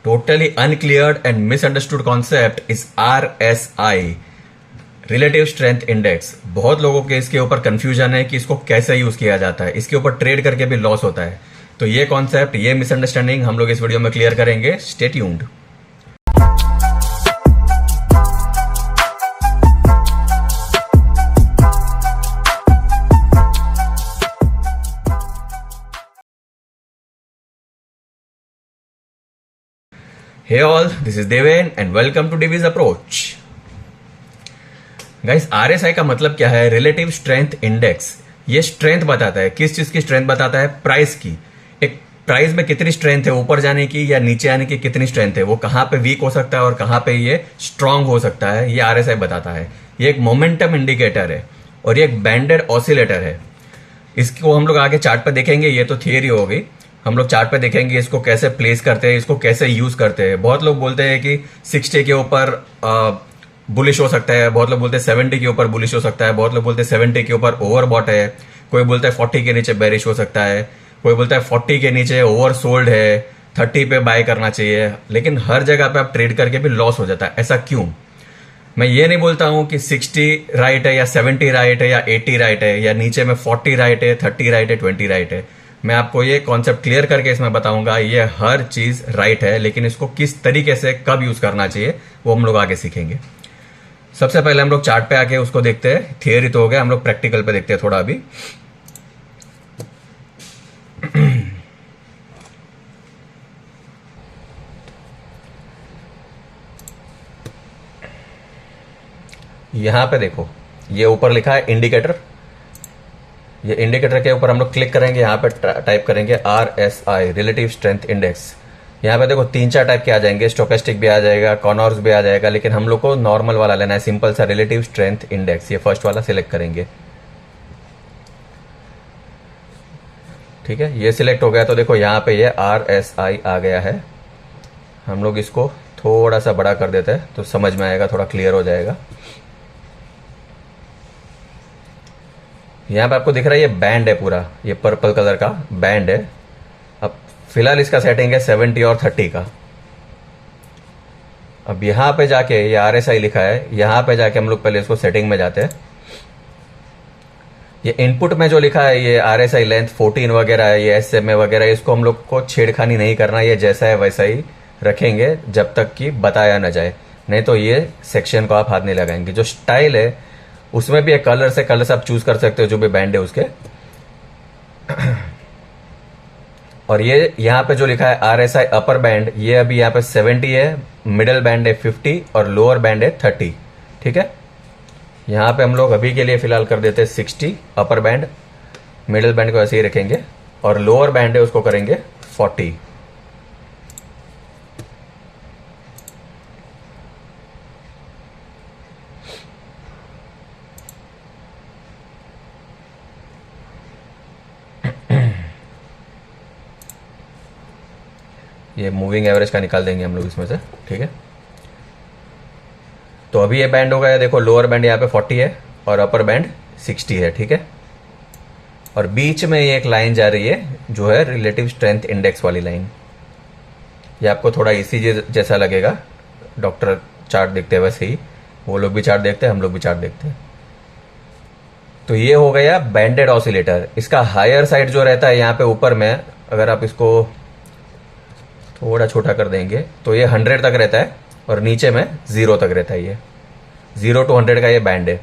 totally uncleared and misunderstood concept is RSI, relative strength index. बहुत लोगों के इसके ऊपर कंफ्यूजन है कि इसको कैसे यूज किया जाता है, इसके ऊपर ट्रेड करके भी लॉस होता है। तो ये कॉन्सेप्ट, ये मिसअंडरस्टैंडिंग हम लोग इस वीडियो में क्लियर करेंगे। Stay tuned. Hey all, this is Deven and welcome to Divi's Approach। Guys, RSI का मतलब क्या है? Relative strength index. ये स्ट्रेंथ बताता है। किस चीज की स्ट्रेंथ बताता है? प्राइस की। एक प्राइस में कितनी स्ट्रेंथ है, ऊपर जाने की या नीचे आने की कितनी स्ट्रेंथ है, वो कहां पे वीक हो सकता है और कहां पे ये स्ट्रांग हो सकता है, ये RSI बताता है। ये एक मोमेंटम इंडिकेटर है और ये एक बैंडेड ऑसिलेटर है। इसको हम लोग आगे चार्ट पे देखेंगे। ये तो थियरी हो गई, हम लोग चार्ट पे देखेंगे इसको कैसे प्लेस करते हैं, इसको कैसे यूज करते हैं। बहुत लोग बोलते हैं कि 60 के ऊपर बुलिश हो सकता है, बहुत लोग बोलते हैं 70 के ऊपर बुलिश हो सकता है, बहुत लोग बोलते हैं 70 के ऊपर ओवरबॉट है, कोई बोलता है 40 के नीचे बेरिश हो सकता है, कोई बोलता है 40 के नीचे ओवर सोल्ड है, 30 पे बाय करना चाहिए। लेकिन हर जगह पे आप ट्रेड करके भी लॉस हो जाता है। ऐसा क्यों? मैं ये नहीं बोलता हूं कि 60 राइट है या 70 राइट है या 80 राइट है या नीचे में 40 राइट है, 30 राइट है, 20 राइट है। मैं आपको ये कॉन्सेप्ट क्लियर करके इसमें बताऊंगा। ये हर चीज राइट है, लेकिन इसको किस तरीके से कब यूज करना चाहिए वो हम लोग आगे सीखेंगे। सबसे पहले हम लोग चार्ट पे आके उसको देखते हैं। थियरी तो हो गया, हम लोग प्रैक्टिकल पे देखते हैं थोड़ा अभी। यहां पे देखो, ये ऊपर लिखा है इंडिकेटर। ये इंडिकेटर के ऊपर हम लोग क्लिक करेंगे, यहाँ पे टाइप करेंगे RSI, रिलेटिव स्ट्रेंथ इंडेक्स। यहाँ पे देखो 3-4 टाइप के आ जाएंगे, स्टोकेस्टिक भी आ जाएगा, कॉनॉर्स भी आ जाएगा, लेकिन हम लोग को नॉर्मल वाला लेना है, सिंपल सा रिलेटिव स्ट्रेंथ इंडेक्स। ये फर्स्ट वाला सिलेक्ट करेंगे। ठीक है, ये सिलेक्ट हो गया तो देखो यहाँ पे ये RSI आ गया है। हम लोग इसको थोड़ा सा बड़ा कर देते हैं तो समझ में आएगा, थोड़ा क्लियर हो जाएगा। यहाँ पे आपको दिख रहा है ये बैंड है पूरा, ये पर्पल कलर का बैंड है। अब फिलहाल इसका सेटिंग है 70 और 30 का। अब यहाँ पे जाके ये RSI लिखा है, यहाँ पे जाके हम लोग पहले इसको सेटिंग में जाते हैं। ये इनपुट में जो लिखा है ये RSI लेंथ 14 वगैरह है, ये SMA वगैरह, इसको हम लोग को छेड़खानी नहीं करना। ये जैसा है वैसा ही रखेंगे जब तक कि बताया ना जाए, नहीं तो ये सेक्शन को आप हाथ नहीं लगाएंगे। जो स्टाइल है उसमें भी एक कलर से कलर से आप चूज कर सकते हो, जो भी बैंड है उसके। और ये यहाँ पे जो लिखा है RSI अपर बैंड, ये अभी यहाँ पे 70 है, मिडिल बैंड है 50 और लोअर बैंड है 30। ठीक है, यहाँ पे हम लोग अभी के लिए फिलहाल कर देते हैं 60 अपर बैंड, मिडिल बैंड को ऐसे ही रखेंगे और लोअर बैंड है उसको करेंगे 40। ये मूविंग एवरेज का निकाल देंगे हम लोग इसमें से। ठीक है, तो अभी ये बैंड हो गया। देखो लोअर बैंड यहाँ पे 40 है और अपर बैंड 60 है। ठीक है, और बीच में ये एक लाइन जा रही है जो है रिलेटिव स्ट्रेंथ इंडेक्स वाली लाइन। ये आपको थोड़ा ECG जैसा लगेगा, डॉक्टर चार्ट देखते हैं वैसे ही वो लोग भी चार्ट देखते हैं, हम लोग भी चार्ट देखते हैं। तो ये हो गया बैंडेड ऑसिलेटर। इसका हायर साइड जो रहता है यहाँ पे ऊपर में, अगर आप इसको थोड़ा छोटा कर देंगे तो ये 100 तक रहता है और नीचे में 0 तक रहता है। ये 0 to 100 का ये बैंड है।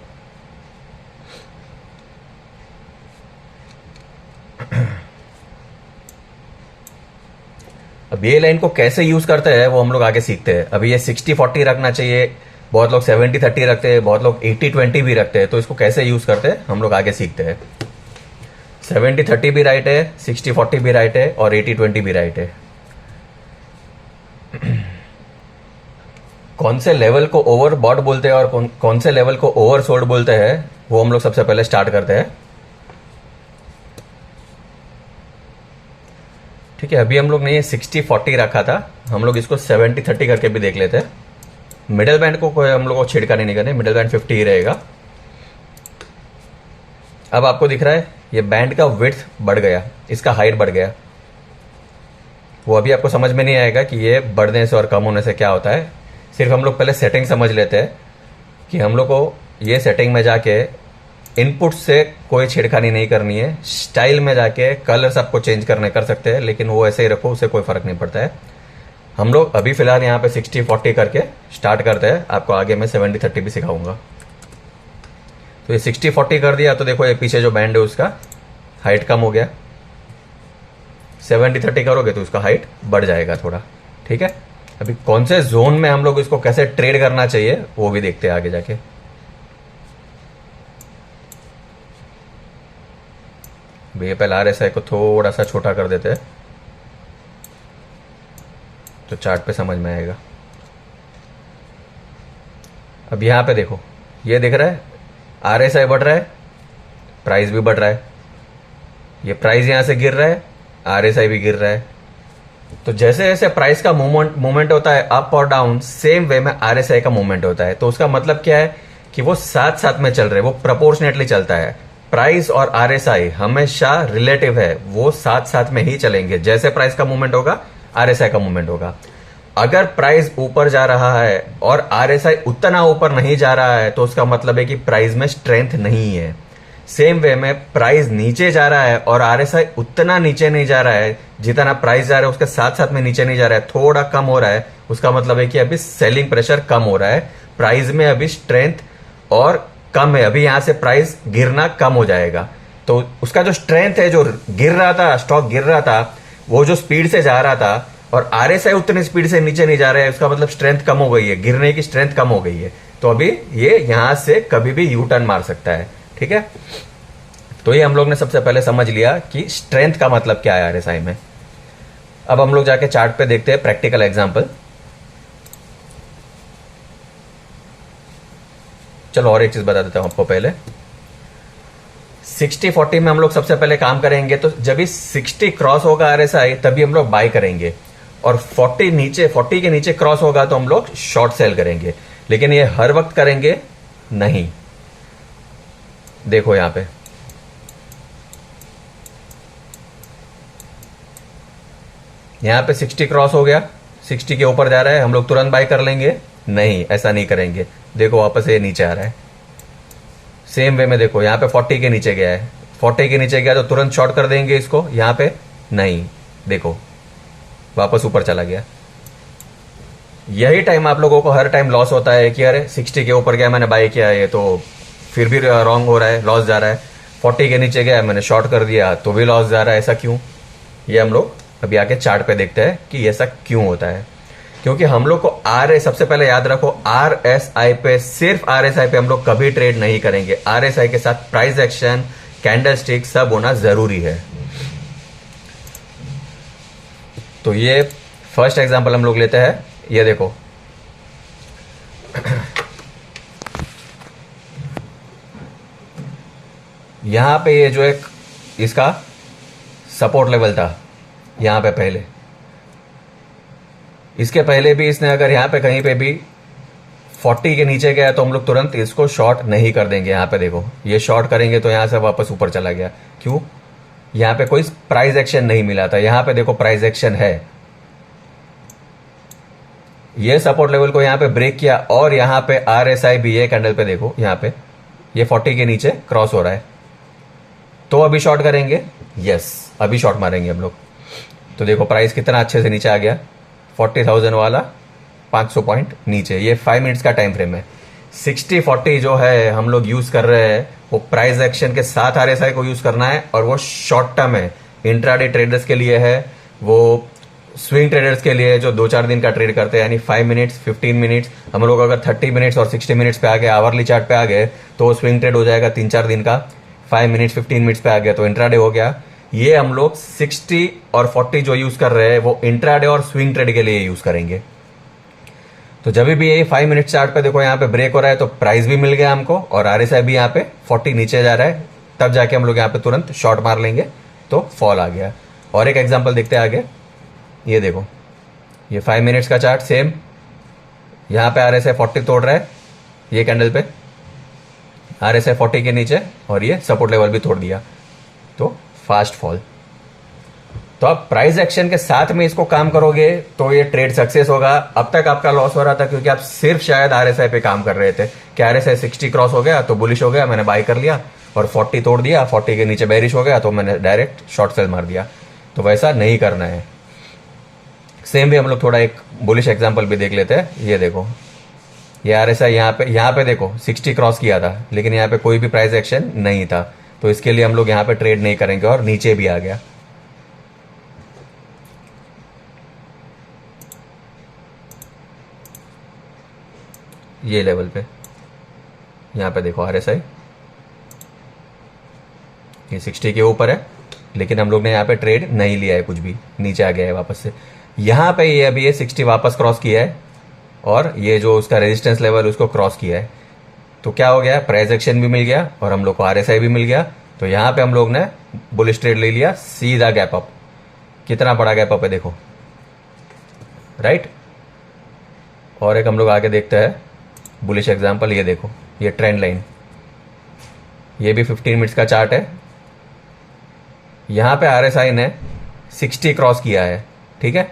अब ये लाइन को कैसे यूज करते हैं वो हम लोग आगे सीखते हैं। अभी ये 60-40 रखना चाहिए, बहुत लोग 70-30 रखते हैं, बहुत लोग 80-20 भी रखते हैं। तो इसको कैसे यूज करते हैं हम लोग आगे सीखते हैं। 70-30 भी राइट है, 60-40 भी राइट है और 80-20 भी राइट है। कौन से लेवल को ओवरबॉट बोलते हैं और कौन से लेवल को ओवरसोल्ड बोलते हैं वो हम लोग सबसे पहले स्टार्ट करते हैं। ठीक है, अभी हम लोग ने ये 60-40 रखा था, हम लोग इसको 70-30 करके भी देख लेते हैं। मिडिल बैंड को कोई हम लोग को छिड़कानी नहीं करनी, मिडिल बैंड 50 ही रहेगा। अब आपको दिख रहा है ये बैंड का विड्थ बढ़ गया, इसका हाइट बढ़ गया। वो अभी आपको समझ में नहीं आएगा कि ये बढ़ने से और कम होने से क्या होता है। सिर्फ हम लोग पहले सेटिंग समझ लेते हैं कि हम लोग को ये सेटिंग में जाके इनपुट से कोई छेड़खानी नहीं करनी है। स्टाइल में जाके कलर्स आपको चेंज करने कर सकते हैं, लेकिन वो ऐसे ही रखो, उससे कोई फर्क नहीं पड़ता है। हम लोग अभी फिलहाल यहाँ पे 60-40 करके स्टार्ट करते हैं। आपको आगे मैं 70-30 भी सिखाऊंगा। तो ये 60-40 कर दिया तो देखो ये पीछे जो बैंड है उसका हाइट कम हो गया। 70-30 करोगे तो उसका हाइट बढ़ जाएगा थोड़ा। ठीक है, अभी कौन से जोन में हम लोग इसको कैसे ट्रेड करना चाहिए वो भी देखते हैं आगे जाके। भैया पहले RSI को थोड़ा सा छोटा कर देते हैं तो चार्ट पे समझ में आएगा। अब यहां पे देखो, ये दिख रहा है RSI बढ़ रहा है, प्राइस भी बढ़ रहा है। ये प्राइस यहां से गिर रहा है, RSI भी गिर रहा है। तो जैसे जैसे प्राइस का मूवमेंट होता है अप और डाउन, सेम वे में RSI का मूवमेंट होता है। तो उसका मतलब क्या है कि वो साथ साथ में चल रहे हैं, वो प्रोपोर्शनेटली चलता है। प्राइस और RSI हमेशा रिलेटिव है, वो साथ साथ में ही चलेंगे। जैसे प्राइस का मूवमेंट होगा RSI का मूवमेंट होगा। अगर प्राइस ऊपर जा रहा है और RSI उतना ऊपर नहीं जा रहा है तो उसका मतलब है कि प्राइस में स्ट्रेंथ नहीं है। सेम वे में प्राइस नीचे जा रहा है और RSI उतना नीचे नहीं जा रहा है, जितना प्राइस जा रहा है उसके साथ साथ में नीचे नहीं जा रहा है, थोड़ा कम हो रहा है, उसका मतलब है कि अभी सेलिंग प्रेशर कम हो रहा है। प्राइस में अभी स्ट्रेंथ और कम है, अभी यहां से प्राइस गिरना कम हो जाएगा। तो उसका जो स्ट्रेंथ है, जो गिर रहा था, स्टॉक गिर रहा था, वो जो स्पीड से जा रहा था और RSI उतनी स्पीड से नीचे नहीं जा रहा है, उसका मतलब स्ट्रेंथ कम हो गई है, गिरने की स्ट्रेंथ कम हो गई है। तो अभी ये यहां से कभी भी यू टर्न मार सकता है। ठीक है, तो ये हम लोग ने सबसे पहले समझ लिया कि स्ट्रेंथ का मतलब क्या है RSI में। अब हम लोग जाके चार्ट पे देखते हैं प्रैक्टिकल एग्जांपल। चलो और एक चीज बता देता हूं आपको पहले। 60-40 में हम लोग सबसे पहले काम करेंगे, तो जब भी 60 क्रॉस होगा RSI तभी हम लोग बाय करेंगे, और 40 के नीचे क्रॉस होगा तो हम लोग शॉर्ट सेल करेंगे। लेकिन ये हर वक्त करेंगे नहीं। देखो यहां पे यहां पे 60 क्रॉस हो गया, 60 के ऊपर जा रहा है, हम लोग तुरंत बाय कर लेंगे? नहीं, ऐसा नहीं करेंगे। देखो वापस ये नीचे आ रहा है। सेम वे में देखो यहां पे 40 के नीचे गया है, 40 के नीचे गया तो तुरंत शॉर्ट कर देंगे इसको, यहां पे नहीं। देखो वापस ऊपर चला गया। यही टाइम आप लोगों को हर टाइम लॉस होता है कि अरे 60 के ऊपर गया, मैंने बाय किया है तो फिर भी रॉन्ग हो रहा है, लॉस जा रहा है। 40 के नीचे गया, मैंने शॉर्ट कर दिया तो भी लॉस जा रहा है, ऐसा क्यों? ये हम लोग अभी आके चार्ट पे देखते हैं कि ऐसा क्यों होता है। क्योंकि हम लोग को सबसे पहले याद रखो, RSI पे, सिर्फ RSI पे हम लोग कभी ट्रेड नहीं करेंगे। RSI के साथ प्राइस एक्शन, कैंडल स्टिक सब होना जरूरी है। तो ये फर्स्ट एग्जांपल हम लोग लेते हैं। ये देखो यहां पे ये जो एक इसका सपोर्ट लेवल था यहां पे पहले, इसके पहले भी इसने अगर यहां पे कहीं पे भी 40 के नीचे गया तो हम लोग तुरंत इसको शॉर्ट नहीं कर देंगे। यहां पे देखो ये शॉर्ट करेंगे तो यहां से वापस ऊपर चला गया। क्यों? यहां पे कोई प्राइस एक्शन नहीं मिला था। यहां पे देखो प्राइस एक्शन है, ये सपोर्ट लेवल को यहां पे ब्रेक किया और यहां पे RSI भी ये कैंडल पे देखो, यहां पे ये 40 के नीचे क्रॉस हो रहा है, तो अभी शॉर्ट करेंगे? यस, अभी शॉर्ट मारेंगे हम लोग। तो देखो प्राइस कितना अच्छे से नीचे आ गया, 40,000 वाला 500 पॉइंट नीचे। ये 5 मिनट्स का टाइम फ्रेम है। 60-40 जो है हम लोग यूज कर रहे हैं वो प्राइस एक्शन के साथ RSI को यूज करना है, और वो शॉर्ट टर्म है, इंट्राडे ट्रेडर्स के लिए है, वो स्विंग ट्रेडर्स के लिए जो 2-4 दिन का ट्रेड करते हैं, यानी 5 मिनट्स 15 मिनट्स। हम लोग अगर 30 मिनट्स और 60 मिनट्स पे आ गए, आवरली चार्ट पे आ गए, तो वो स्विंग ट्रेड हो जाएगा 3-4 दिन का। 5 मिनट्स 15 मिनट्स पे आ गया तो इंट्राडे हो गया। ये हम लोग 60 और 40 जो यूज कर रहे हैं वो इंट्राडे और स्विंग ट्रेड के लिए यूज करेंगे। तो जब भी ये 5 मिनट चार्ट पे देखो यहाँ पे ब्रेक हो रहा है तो प्राइस भी मिल गया हमको, और RSI भी यहाँ पे 40 नीचे जा रहा है, तब जाके हम लोग यहाँ पे तुरंत शॉर्ट मार लेंगे तो फॉल आ गया। और एक एग्जांपल देखते हैं आगे। ये देखो ये 5 मिनट्स का चार्ट, सेम यहाँ पे RSI 40 तोड़ रहा है, ये कैंडल पे RSI 40 के नीचे, और ये सपोर्ट लेवल भी तोड़ दिया तो फास्ट फॉल। तो तो आप प्राइस एक्शन के साथ में इसको काम करोगे तो ये ट्रेड सक्सेस होगा। अब तक आपका लॉस हो रहा था क्योंकि आप सिर्फ शायद आरएसआई पे काम कर रहे थे कि आरएसआई 60 क्रॉस हो गया तो बुलिश हो गया, मैंने बाय कर लिया, और 40 तोड़ दिया, 40 के नीचे बेरिश हो गया तो मैंने डायरेक्ट शॉर्ट सेल मार दिया। तो वैसा नहीं करना है। सेम भी हम लोग थोड़ा एक बुलिश एग्जाम्पल भी देख लेते हैं। ये देखो, ये आरएसआई यहाँ पे देखो 60 क्रॉस किया था, लेकिन यहाँ पे कोई भी प्राइस एक्शन नहीं था, तो इसके लिए हम लोग यहाँ पे ट्रेड नहीं करेंगे और नीचे भी आ गया। ये लेवल पे यहाँ पे देखो आरएसआई ये 60 के ऊपर है, लेकिन हम लोग ने यहाँ पे ट्रेड नहीं लिया है, कुछ भी नीचे आ गया है वापस से। यहाँ पे ये अभी ये 60 वापस क्रॉस किया है और ये जो उसका रेजिस्टेंस लेवल उसको क्रॉस किया है, तो क्या हो गया, प्राइस एक्शन भी मिल गया और हम लोग को आरएसआई भी मिल गया। तो यहाँ पे हम लोग ने बुलिश ट्रेड ले लिया, सीधा गैप अप। कितना बड़ा गैप अप है देखो, राइट। और एक हम लोग आगे देखते हैं बुलिश एग्जांपल। ये देखो, ये ट्रेंड लाइन, ये भी 15 मिनट्स का चार्ट है। यहां पे आरएसआई ने 60 क्रॉस किया है, ठीक है।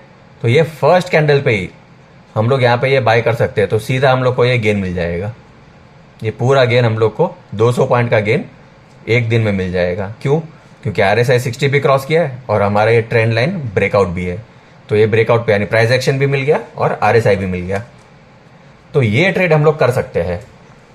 तो ये फर्स्ट कैंडल पे ही हम लोग यहाँ पे ये बाय कर सकते हैं, तो सीधा हम लोग को ये गेन मिल जाएगा। ये पूरा गेन हम लोग को 200 पॉइंट का गेन एक दिन में मिल जाएगा। क्यों? क्योंकि आरएसआई 60 भी क्रॉस किया है और हमारा ये ट्रेंड लाइन ब्रेकआउट भी है। तो ये ब्रेकआउट पे यानी प्राइस एक्शन भी मिल गया और आरएसआई भी मिल गया। तो ये ट्रेड हम लोग कर सकते हैं,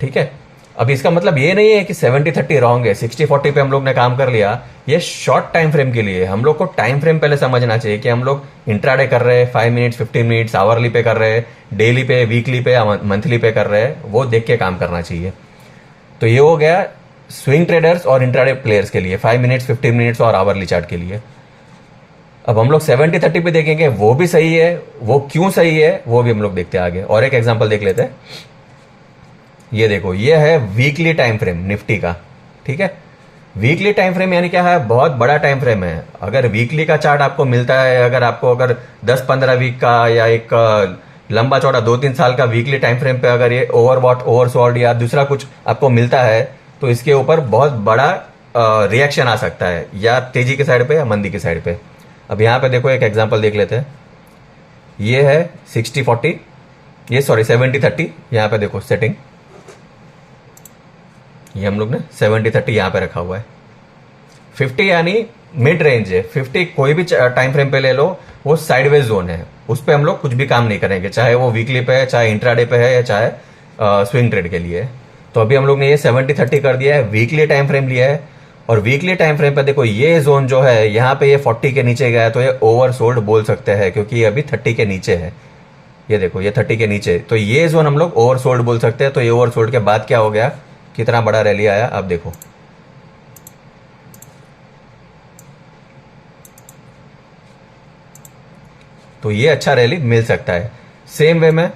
ठीक है। अब इसका मतलब ये नहीं है कि 70-30 रॉन्ग है, 60-40 पे हम लोग ने काम कर लिया। ये शॉर्ट टाइम फ्रेम के लिए हम लोग को टाइम फ्रेम पहले समझना चाहिए कि हम लोग इंट्राडे कर रहे हैं, 5 मिनट्स, 15 मिनट्स, आवरली पे कर रहे हैं, डेली पे, वीकली पे, मंथली पे कर रहे हैं, वो देख के काम करना चाहिए। तो ये हो गया स्विंग ट्रेडर्स और इंट्राडे प्लेयर्स के लिए, 5 मिनट्स, 15 मिनट्स और आवरली चार्ट के लिए। अब हम लोग 70-30 पे देखेंगे, वो भी सही है, वो क्यों सही है वो भी हम लोग देखते हैं आगे। और एक एग्जांपल देख लेते हैं। ये देखो, ये है वीकली टाइम फ्रेम निफ्टी का, ठीक है। वीकली टाइम फ्रेम यानी क्या है, बहुत बड़ा टाइम फ्रेम है। अगर वीकली का चार्ट आपको मिलता है, अगर 10-15 वीक का या एक लंबा चौड़ा 2-3 साल का वीकली टाइम फ्रेम पे अगर ये ओवरबॉट, ओवरसोल्ड या दूसरा कुछ आपको मिलता है, तो इसके ऊपर बहुत बड़ा रिएक्शन आ सकता है, या तेजी के साइड पे या मंदी के साइड पे। अब यहां पे देखो एक एग्जांपल देख लेते हैं। ये है 60-40, ये सॉरी 70-30। यहां पे देखो सेटिंग, ये हम लोग ने 70-30 यहां पे रखा हुआ है। 50 यानी मिड रेंज है, 50 कोई भी टाइम फ्रेम पे ले लो, वो साइडवेज जोन है, उस पर हम लोग कुछ भी काम नहीं करेंगे, चाहे वो वीकली पे है, चाहे इंट्राडे पे है, या चाहे स्विंग ट्रेड के लिए है। तो अभी हम लोग ने ये 70-30 कर दिया है, वीकली टाइम फ्रेम लिया है। और वीकली टाइम फ्रेम पे देखो, ये जोन जो है यहाँ पे ये 40 के नीचे गया है, तो ये ओवरसोल्ड बोल सकते हैं, क्योंकि ये अभी 30 के नीचे है। ये देखो, ये 30 के नीचे, तो ये जोन हम लोग ओवरसोल्ड बोल सकते हैं। तो ये ओवरसोल्ड के बाद क्या हो गया, कितना बड़ा रैली आया, अब देखो। तो ये अच्छा रैली मिल सकता है। सेम वे में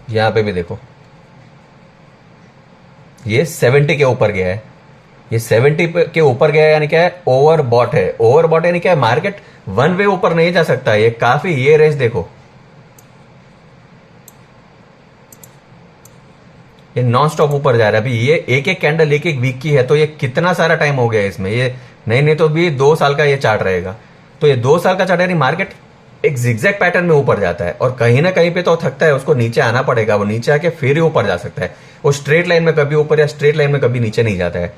यहां पे भी देखो, ये 70 के ऊपर गया है। ये 70 के ऊपर गया है यानी क्या है, ओवरबॉट है। ओवरबॉट यानी क्या है, मार्केट वन वे ऊपर नहीं जा सकता। ये काफी, ये रेंज देखो, ये नॉन स्टॉप ऊपर जा रहा है। अभी ये एक एक कैंडल एक एक वीक की है, तो ये कितना सारा टाइम हो गया इसमें। ये नहीं तो भी 2 साल का ये चार्ट रहेगा। तो ये 2 साल का चार्ट यानी मार्केट एक जिगजैग पैटर्न में ऊपर जाता है, और कहीं ना कहीं पे तो थकता है, उसको नीचे आना पड़ेगा। वो नीचे आके फिर ही ऊपर जा सकता है। वो स्ट्रेट लाइन में कभी ऊपर या स्ट्रेट लाइन में कभी नीचे नहीं जाता है।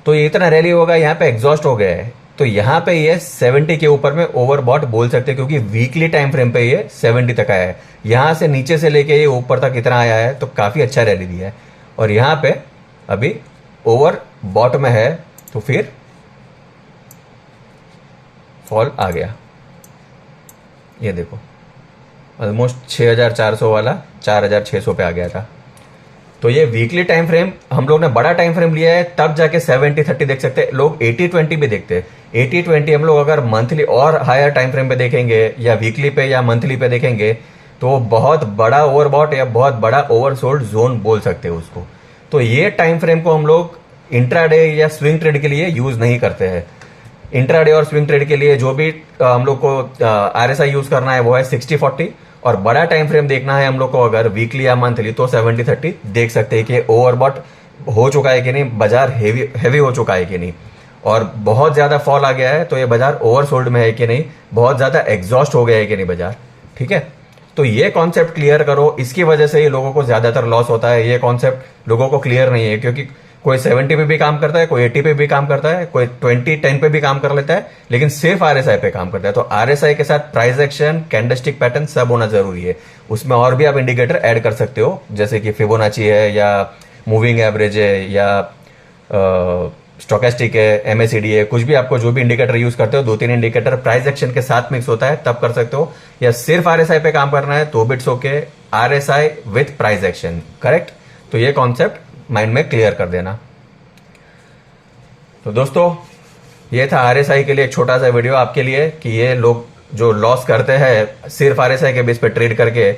तो ये इतना रैली होगा, यहाँ पे एग्जॉस्ट हो गया है। तो यहाँ पे ये 70 के ऊपर में ओवरबॉट बोल सकते हैं, क्योंकि वीकली टाइम फ्रेम पे ये 70 तक आया है। यहां से नीचे से लेके ये ऊपर तक इतना आया है, तो काफी अच्छा रैली दिया है। और यहाँ पे अभी ओवरबॉट में है, तो फिर फॉल आ गया। ये देखो, ऑलमोस्ट 6400 वाला 4600 पे आ गया था। तो ये वीकली टाइम फ्रेम हम लोग ने बड़ा टाइम फ्रेम लिया है, तब जाके 70-30 देख सकते हैं। लोग 80-20 भी देखते हैं। 80-20 हम लोग अगर मंथली और हायर टाइम फ्रेम पे देखेंगे, या वीकली पे या मंथली पे देखेंगे, तो बहुत बड़ा ओवरबॉट या बहुत बड़ा ओवरसोल्ड जोन बोल सकते हैं उसको। तो ये टाइम फ्रेम को हम लोग इंट्राडे या स्विंग ट्रेड के लिए यूज नहीं करते हैं। इंट्राडे और स्विंग ट्रेड के लिए जो भी हम लोग को आरएसआई यूज करना है, वो है 60-40, और बड़ा टाइम फ्रेम देखना है हम लोग को अगर वीकली या मंथली, तो 70-30 देख सकते हैं कि ओवरबॉट हो चुका है कि नहीं, बाजार हैवी हो चुका है कि नहीं, और बहुत ज्यादा फॉल आ गया है तो ये बाजार ओवरसोल्ड में है कि नहीं, बहुत ज्यादा एग्जॉस्ट हो गया है कि नहीं बाजार। ठीक है, तो ये कॉन्सेप्ट क्लियर करो, इसकी वजह से ही लोगों को ज्यादातर लॉस होता है। ये कॉन्सेप्ट लोगों को क्लियर नहीं है, क्योंकि कोई 70 पे भी काम करता है, कोई 80 पे भी काम करता है, कोई 20-10 पे भी काम कर लेता है, लेकिन सिर्फ आरएसआई पे काम करता है। तो आरएसआई के साथ प्राइस एक्शन, कैंडलस्टिक पैटर्न सब होना जरूरी है। उसमें और भी आप इंडिकेटर ऐड कर सकते हो, जैसे कि फिबोनाची है, या मूविंग एवरेज है, या स्टोकेस्टिक है, एमएसीडी है, कुछ भी आपको जो भी इंडिकेटर यूज करते हो, 2-3 इंडिकेटर प्राइस एक्शन के साथ मिक्स होता है तब कर सकते हो, या सिर्फ आरएसआई पे काम करना है तो bits okay, RSI with price action, correct. तो ये कॉन्सेप्ट माइंड में क्लियर कर देना। तो दोस्तों, ये था आरएसआई के लिए एक छोटा सा वीडियो आपके लिए, कि ये लोग जो लॉस करते हैं सिर्फ आरएसआई के बेस पे ट्रेड करके,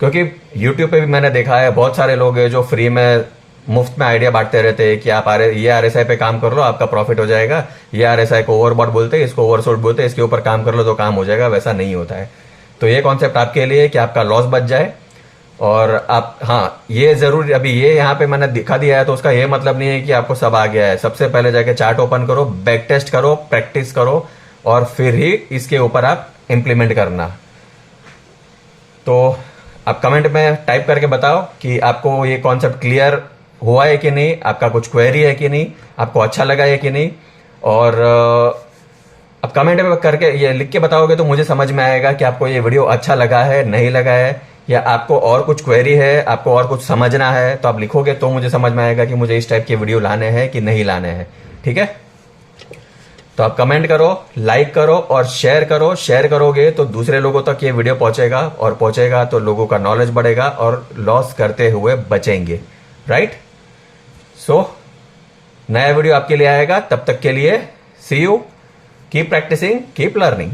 क्योंकि यूट्यूब पे भी मैंने देखा है बहुत सारे लोग हैं जो फ्री में मुफ्त में आइडिया बांटते रहते हैं कि आप ये आरएसआई पे काम कर लो, आपका प्रॉफिट हो जाएगा। ये आरएसआई को ओवरबॉट बोलते हैं, इसको ओवरसोल्ड बोलते हैं, इसके ऊपर काम कर लो तो काम हो जाएगा। वैसा नहीं होता है। तो ये कॉन्सेप्ट आपके लिए कि आपका लॉस बच जाए, और आप, हाँ, ये जरूर, अभी ये यहाँ पे मैंने दिखा दिया है तो उसका ये मतलब नहीं है कि आपको सब आ गया है। सबसे पहले जाके चार्ट ओपन करो, बैक टेस्ट करो, प्रैक्टिस करो, और फिर ही इसके ऊपर आप इंप्लीमेंट करना। तो आप कमेंट में टाइप करके बताओ कि आपको ये कॉन्सेप्ट क्लियर हुआ है कि नहीं, आपका कुछ क्वेरी है कि नहीं, आपको अच्छा लगा है कि नहीं। और आप कमेंट में करके ये लिख के बताओगे तो मुझे समझ में आएगा कि आपको ये वीडियो अच्छा लगा है, नहीं लगा है, या आपको और कुछ क्वेरी है, आपको और कुछ समझना है। तो आप लिखोगे तो मुझे समझ में आएगा कि मुझे इस टाइप के वीडियो लाने हैं कि नहीं लाने हैं। ठीक है, तो आप कमेंट करो, लाइक करो और शेयर करो। शेयर करोगे तो दूसरे लोगों तक ये वीडियो पहुंचेगा, और पहुंचेगा तो लोगों का नॉलेज बढ़ेगा और लॉस करते हुए बचेंगे। राइट। सो नया वीडियो आपके लिए आएगा, तब तक के लिए see you, keep practising, keep learning.